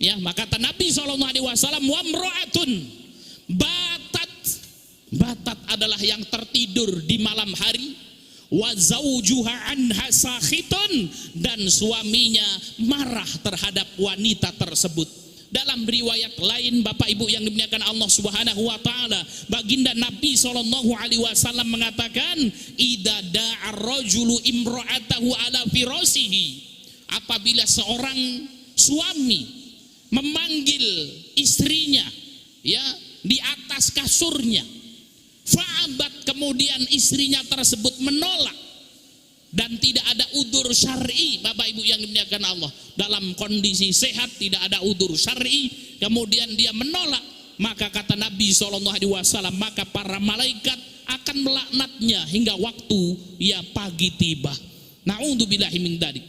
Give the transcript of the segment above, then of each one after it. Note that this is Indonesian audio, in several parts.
Ya, maka kata Nabi SAW, wamro'atun batat adalah yang tertidur di malam hari, wa zaujuha anha sakhitun, dan suaminya marah terhadap wanita tersebut. Dalam riwayat lain, Bapak Ibu yang dimuliakan Allah Subhanahu wa taala, baginda Nabi SAW mengatakan, idza da'a ar-rajulu imra'atahu ala firasihi, apabila seorang suami memanggil istrinya ya di atas kasurnya, fa'abat, kemudian istrinya tersebut menolak dan tidak ada udzur syar'i, Bapak Ibu yang dimuliakan Allah, dalam kondisi sehat tidak ada udzur syar'i, kemudian dia menolak, maka kata Nabi SAW, maka para malaikat akan melaknatnya hingga waktu ya pagi tiba. Na'udzubillahi min dzalik.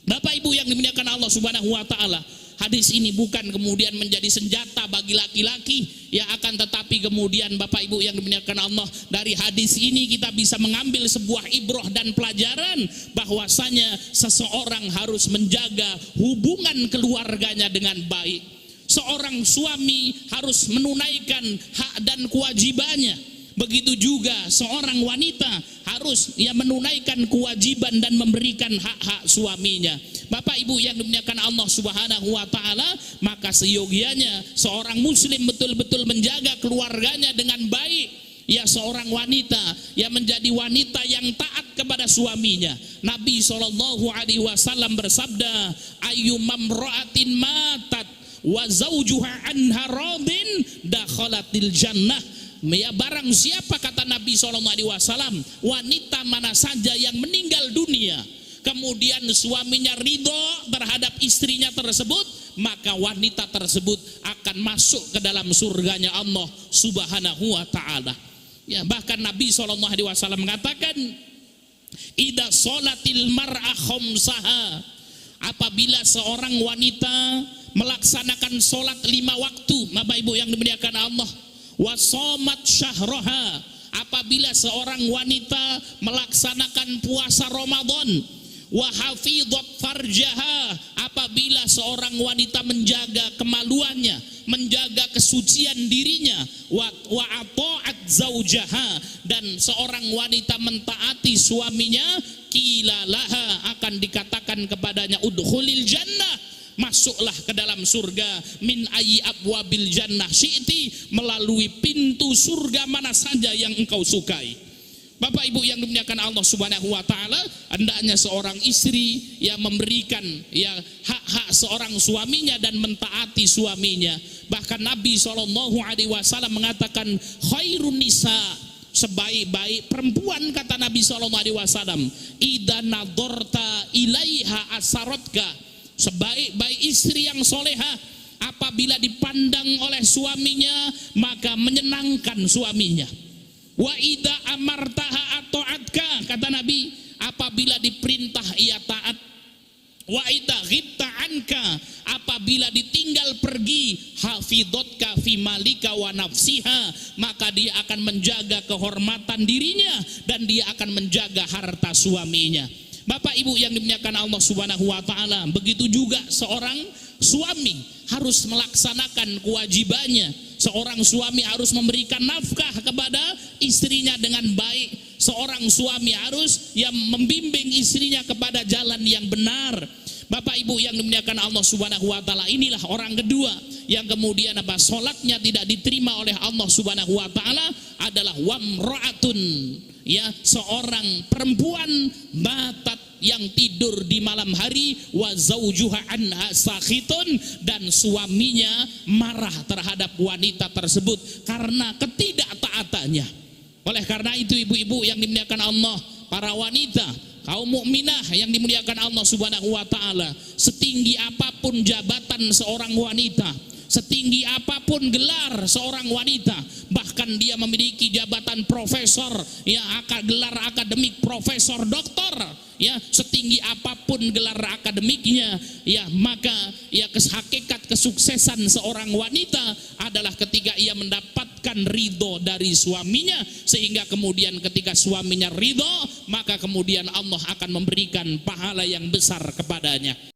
Bapak Ibu yang dimuliakan Allah Subhanahu wa taala, hadis ini bukan kemudian menjadi senjata bagi laki-laki, ya, akan tetapi kemudian Bapak Ibu yang dimuliakan Allah, dari hadis ini kita bisa mengambil sebuah ibrah dan pelajaran bahwasanya seseorang harus menjaga hubungan keluarganya dengan baik. Seorang suami harus menunaikan hak dan kewajibannya. Begitu juga seorang wanita harus menunaikan kewajiban dan memberikan hak-hak suaminya. Bapak Ibu yang dimuliakan Allah Subhanahu wa taala, maka seyogianya seorang muslim betul-betul menjaga keluarganya dengan baik. Ya, seorang wanita yang menjadi wanita yang taat kepada suaminya. Nabi SAW bersabda, ayyumamra'atin matat wa zawjuha anha radin dakhalatil jannah. Ya, barang siapa, kata Nabi SAW, wanita mana saja yang meninggal dunia kemudian suaminya ridho terhadap istrinya tersebut, maka wanita tersebut akan masuk ke dalam surganya Allah Subhanahu wa ta'ala. Ya, bahkan Nabi SAW mengatakan, idza sholatil mar'a khamsaha, apabila seorang wanita melaksanakan sholat 5 waktu, Bapak Ibu yang dimuliakan Allah, wasomat syahroha, apabila seorang wanita melaksanakan puasa Ramadan, wahafidhat farjaha, apabila seorang wanita menjaga kemaluannya, menjaga kesucian dirinya, wa ata'at zaujaha, dan seorang wanita mentaati suaminya, qila laha, akan dikatakan kepadanya, udkhulil jannah, masuklah ke dalam surga, min ayyi abwabil jannah syi'ti, melalui pintu surga mana saja yang engkau sukai. Bapak Ibu yang dimuliakan Allah Subhanahu wa taala, hendaknya seorang istri yang memberikan ya hak-hak seorang suaminya dan mentaati suaminya. Bahkan Nabi SAW mengatakan, khairun nisa, sebaik-baik perempuan, kata Nabi SAW, idza nadharta ilaiha asaratka, sebaik-baik istri yang soleha apabila dipandang oleh suaminya maka menyenangkan suaminya. Wa idza amartaha ata'atka, kata Nabi, apabila diperintah ia taat. Wa idza ghibta anka, apabila ditinggal pergi, hafidhatka fi malika wa nafsiha, maka dia akan menjaga kehormatan dirinya dan dia akan menjaga harta suaminya. Bapak Ibu yang dimuliakan Allah Subhanahu wa taala, begitu juga seorang suami harus melaksanakan kewajibannya. Seorang suami harus memberikan nafkah kepada istrinya dengan baik. Seorang suami harus membimbing istrinya kepada jalan yang benar. Bapak Ibu yang dimuliakan Allah Subhanahu wa taala, inilah orang kedua yang kemudian salatnya tidak diterima oleh Allah Subhanahu wa taala adalah wamra'atun, ya, seorang perempuan batat yang tidur di malam hari, wa zaujuha anha sakhitun, dan suaminya marah terhadap wanita tersebut karena ketidaktaatannya. Oleh karena itu, ibu-ibu yang dimuliakan Allah, para wanita, kaum mukminah yang dimuliakan Allah Subhanahu wa taala, setinggi apapun jabatan seorang wanita, setinggi apapun gelar seorang wanita, bahkan dia memiliki jabatan profesor, ya, gelar akademik profesor doktor, ya, setinggi apapun gelar akademiknya, ya, maka ya hakikat kesuksesan seorang wanita adalah ketika ia mendapatkan ridho dari suaminya, sehingga kemudian ketika suaminya ridho, maka kemudian Allah akan memberikan pahala yang besar kepadanya.